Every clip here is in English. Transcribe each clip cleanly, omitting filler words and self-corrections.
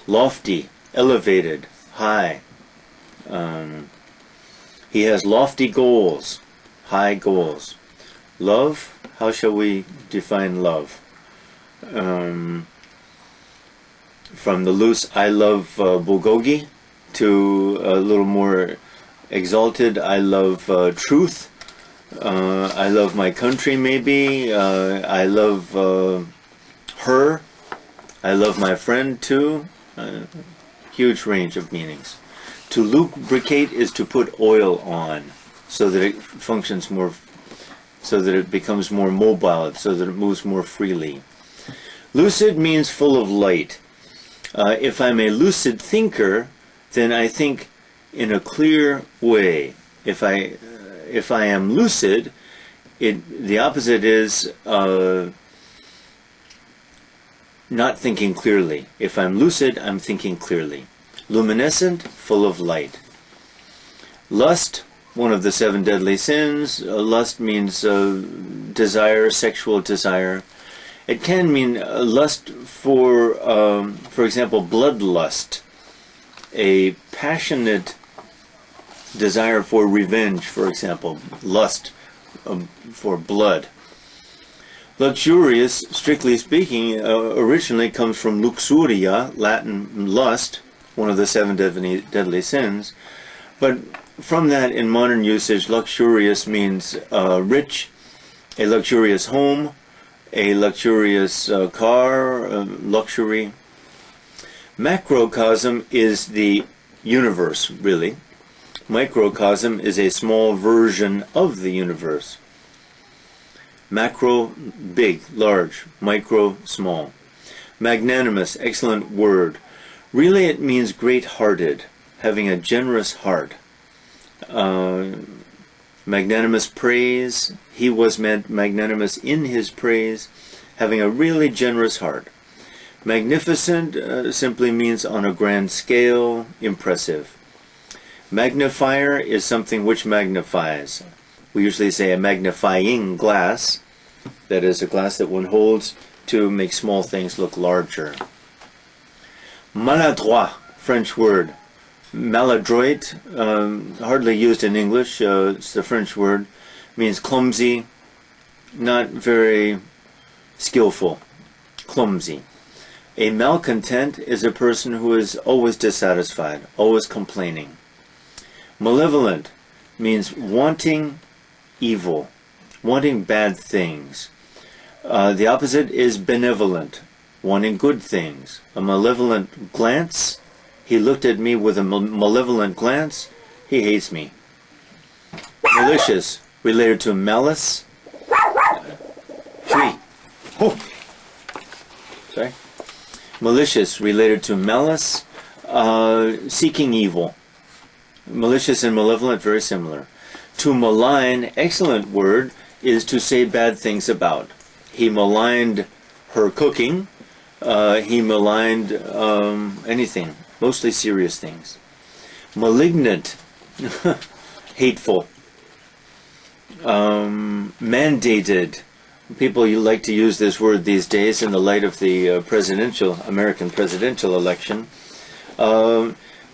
lofty, elevated, high. He has lofty goals, high goals. Love, how shall we define love? From the loose I love bulgogi to a little more exalted I love truth. I love my country maybe. I love her. I love my friend too. Huge range of meanings. To lubricate is to put oil on so that it functions more, so that it becomes more mobile, so that it moves more freely. Lucid means full of light. If I'm a lucid thinker, then I think in a clear way. If I am lucid, the opposite is not thinking clearly. If I'm lucid, I'm thinking clearly. Luminescent, full of light. Lust, one of the 7 deadly sins. Lust means desire, sexual desire. It can mean lust for example, bloodlust, a passionate desire for revenge, for example, lust for blood. Luxurious, strictly speaking, originally comes from luxuria, Latin lust, one of the 7 deadly sins. But from that, in modern usage, luxurious means rich, a luxurious home, a luxurious car, luxury. Macrocosm is the universe, really. Microcosm is a small version of the universe. Macro, big, large. Micro, small. Magnanimous, excellent word. Really it means great-hearted, having a generous heart. Magnanimous praise. He was magnanimous in his praise, having a really generous heart. Magnificent simply means on a grand scale, impressive. Magnifier is something which magnifies. We usually say a magnifying glass, that is a glass that one holds to make small things look larger. Maladroit, French word. Maladroit, hardly used in English, it's the French word, means clumsy, not very skillful, clumsy. A malcontent is a person who is always dissatisfied, always complaining. Malevolent means wanting evil, wanting bad things. The opposite is benevolent, wanting good things. A malevolent glance, he looked at me with a malevolent glance, he hates me. Malicious, related to malice. Sorry. Malicious, related to malice, seeking evil. Malicious and malevolent, very similar. To malign, excellent word, is to say bad things about. He maligned her cooking. He maligned anything, mostly serious things. Malignant, hateful. Mandated. People like to use this word these days in the light of the American presidential election.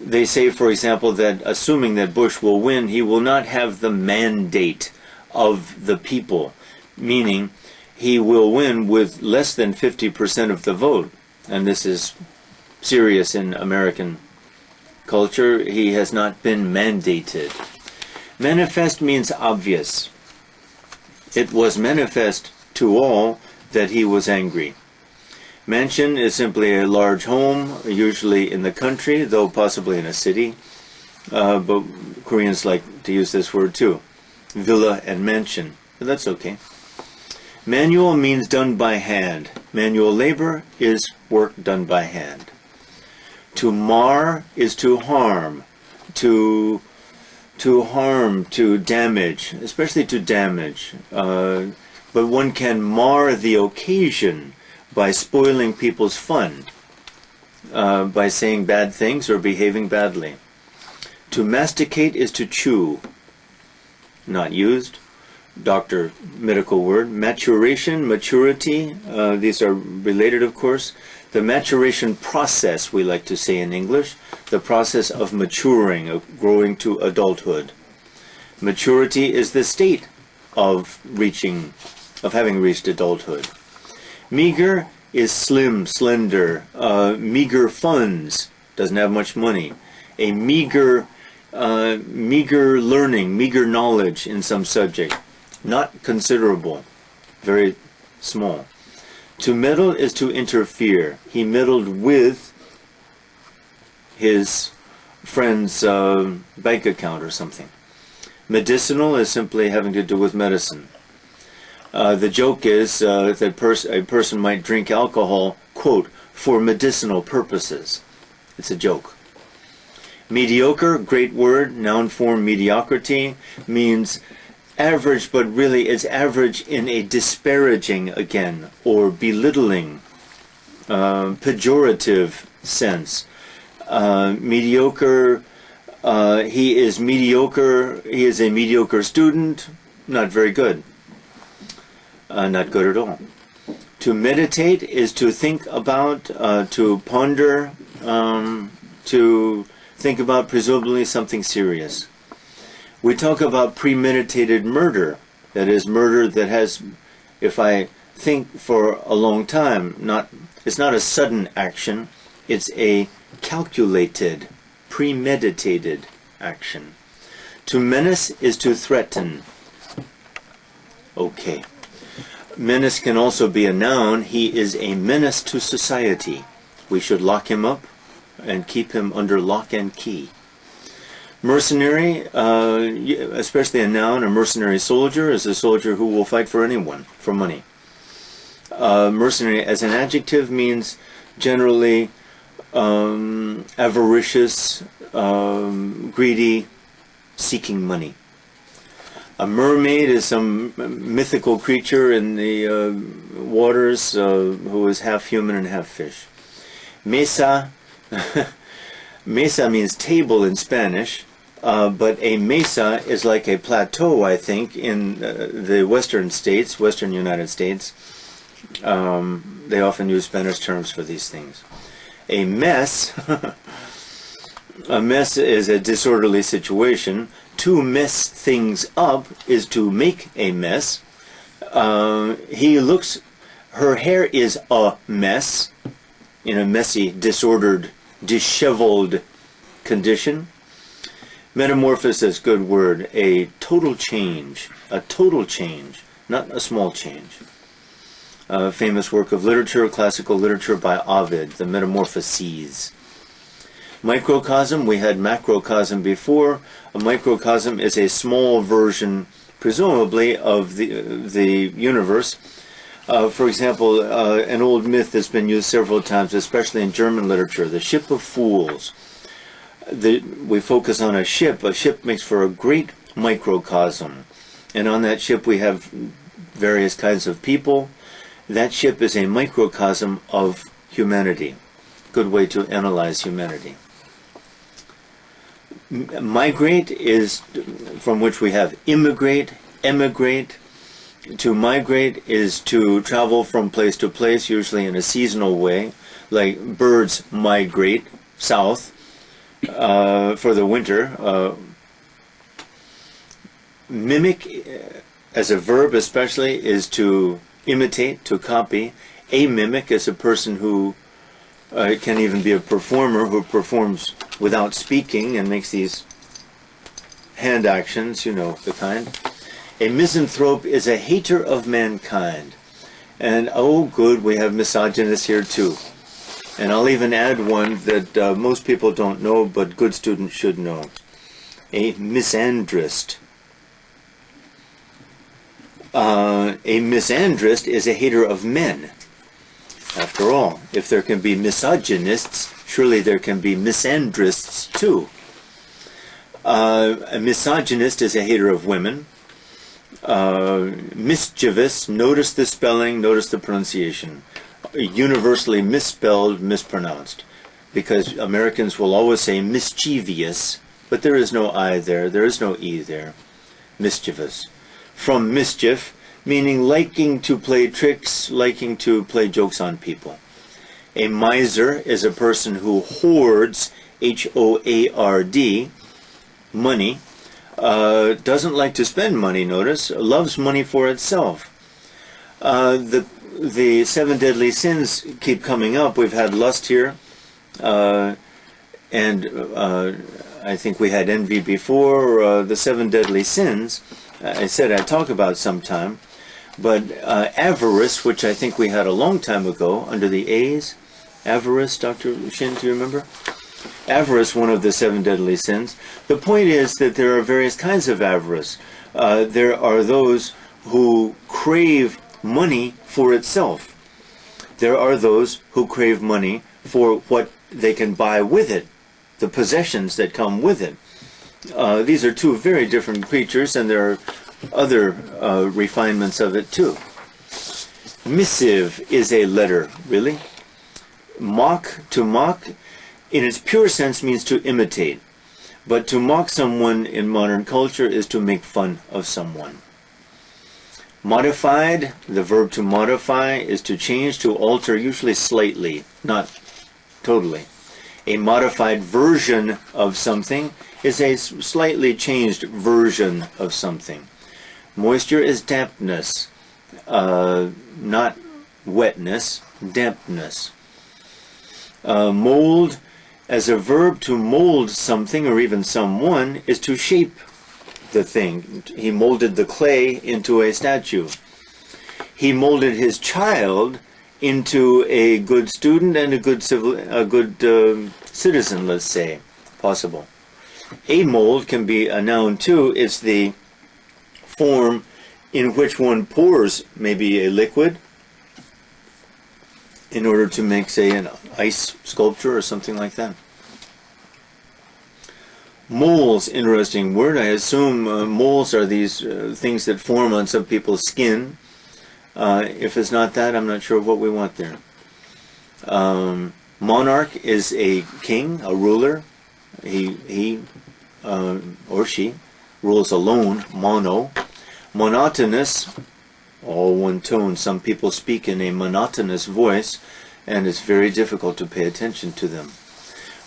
They say, for example, that assuming that Bush will win, he will not have the mandate of the people, meaning he will win with less than 50% of the vote. And this is serious in American culture. He has not been mandated. Manifest means obvious. It was manifest to all that he was angry. Mansion is simply a large home, usually in the country, though possibly in a city. But Koreans like to use this word too. Villa and mansion. But that's okay. Manual means done by hand. Manual labor is work done by hand. To mar is to harm. To harm, to damage, especially to damage. But one can mar the occasion by spoiling people's fun, by saying bad things or behaving badly. To masticate is to chew. Not used. Doctor, medical word. Maturation, maturity, these are related, of course. The maturation process, we like to say in English, the process of maturing, of growing to adulthood. Maturity is the state of having reached adulthood. Meager is slim, slender, meager funds, doesn't have much money. A meager learning, meager knowledge in some subject, not considerable, very small. To meddle is to interfere. He meddled with his friend's bank account or something. Medicinal is simply having to do with medicine. The joke is that a person might drink alcohol, quote, for medicinal purposes. It's a joke. Mediocre, great word, noun form mediocrity, means average, but really it's average in a disparaging again, or belittling, pejorative sense. Mediocre, he is mediocre, he is a mediocre student, not very good. Not good at all. To meditate is to think about, to ponder, to think about presumably something serious. We talk about premeditated murder, that is murder that has, if I think for a long time, it's not a sudden action, it's a calculated, premeditated action. To menace is to threaten. Okay. Menace can also be a noun. He is a menace to society. We should lock him up and keep him under lock and key. Mercenary, especially a noun, a mercenary soldier is a soldier who will fight for anyone for money. Mercenary as an adjective means generally avaricious, greedy, seeking money. A mermaid is some mythical creature in the waters who is half human and half fish. Mesa, mesa means table in Spanish, but a mesa is like a plateau, I think, in the western states, western United States. They often use Spanish terms for these things. A mess, a mess is a disorderly situation. To mess things up is to make a mess. Her hair is a mess, in a messy, disordered, disheveled condition. Metamorphosis, good word, a total change, not a small change. Famous work of literature, classical literature by Ovid, the Metamorphoses. Microcosm, we had macrocosm before. A microcosm is a small version, presumably, of the universe. For example, an old myth that's been used several times, especially in German literature, the ship of fools. We focus on a ship. A ship makes for a great microcosm. And on that ship we have various kinds of people. That ship is a microcosm of humanity. Good way to analyze humanity. Migrate is, from which we have immigrate, emigrate. To migrate is to travel from place to place, usually in a seasonal way, like birds migrate south for the winter. Mimic, as a verb especially, is to imitate, to copy. A mimic is a person who it can even be a performer who performs without speaking and makes these hand actions, you know, the kind. A misanthrope is a hater of mankind. And oh good, we have misogynists here too. And I'll even add one that most people don't know, but good students should know. A misandrist. A misandrist is a hater of men. After all, if there can be misogynists, surely there can be misandrists too. A misogynist is a hater of women. Mischievous, notice the spelling, notice the pronunciation. Universally misspelled, mispronounced. Because Americans will always say mischievous, but there is no I there, there is no E there. Mischievous. From mischief, meaning liking to play tricks, liking to play jokes on people. A miser is a person who hoards, H-O-A-R-D, money, doesn't like to spend money, notice, loves money for itself. The 7 deadly sins keep coming up. We've had lust here, and I think we had envy before. The 7 deadly sins, I said I'd talk about sometime. But avarice, which I think we had a long time ago under the A's, avarice, Dr. Shin, do you remember? Avarice, one of the 7 deadly sins. The point is that there are various kinds of avarice. There are those who crave money for itself. There are those who crave money for what they can buy with it, the possessions that come with it. These are two very different creatures, and there are other refinements of it too. Missive is a letter, really. Mock, to mock, in its pure sense means to imitate. But to mock someone in modern culture is to make fun of someone. Modified, the verb to modify, is to change, to alter, usually slightly, not totally. A modified version of something is a slightly changed version of something. Moisture is dampness, not wetness, dampness. Mold, as a verb, to mold something or even someone is to shape the thing. He molded the clay into a statue. He molded his child into a good student and a good citizen, let's say, possible. A mold can be a noun too. It's the form in which one pours maybe a liquid in order to make, say, an ice sculpture or something like that. Moles, interesting word. I assume moles are these things that form on some people's skin. If it's not that, I'm not sure what we want there. Monarch is a king, a ruler. He or she rules alone, mono. Monotonous, all one tone. Some people speak in a monotonous voice, and it's very difficult to pay attention to them.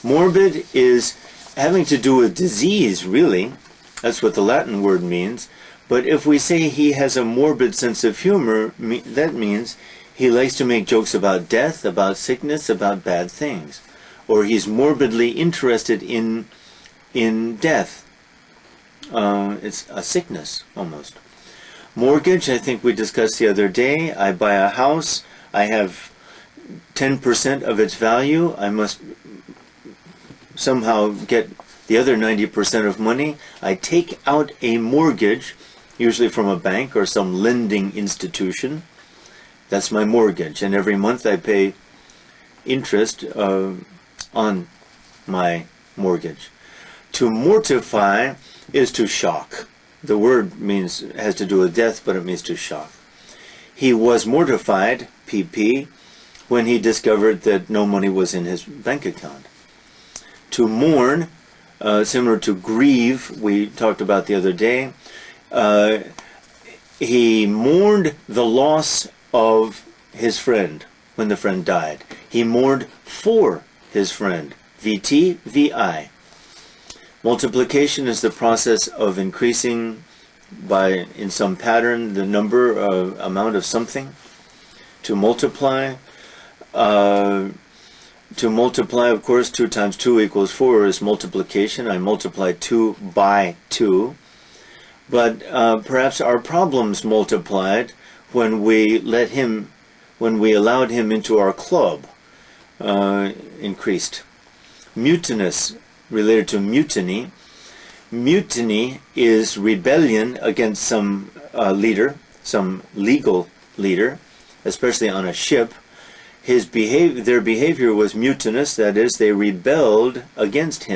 Morbid is having to do with disease, really. That's what the Latin word means. But if we say he has a morbid sense of humor, that means he likes to make jokes about death, about sickness, about bad things. Or he's morbidly interested in death. It's a sickness, almost. Mortgage, I think we discussed the other day. I buy a house. I have 10% of its value. I must somehow get the other 90% of money. I take out a mortgage, usually from a bank or some lending institution. That's my mortgage. And every month I pay interest on my mortgage. To mortify is to shock. The word has to do with death, but it means to shock. He was mortified, PP, when he discovered that no money was in his bank account. To mourn, similar to grieve, we talked about the other day. He mourned the loss of his friend when the friend died. He mourned for his friend, VT, VI. Multiplication is the process of increasing by, in some pattern, the number, amount of something. To multiply, of course, 2 times 2 equals 4 is multiplication. I multiply 2 by 2. But perhaps our problems multiplied when we allowed him into our club, increased. Mutinous, related to mutiny. Mutiny is rebellion against some leader, some legal leader, especially on a ship. Their behavior was mutinous, that is, they rebelled against him.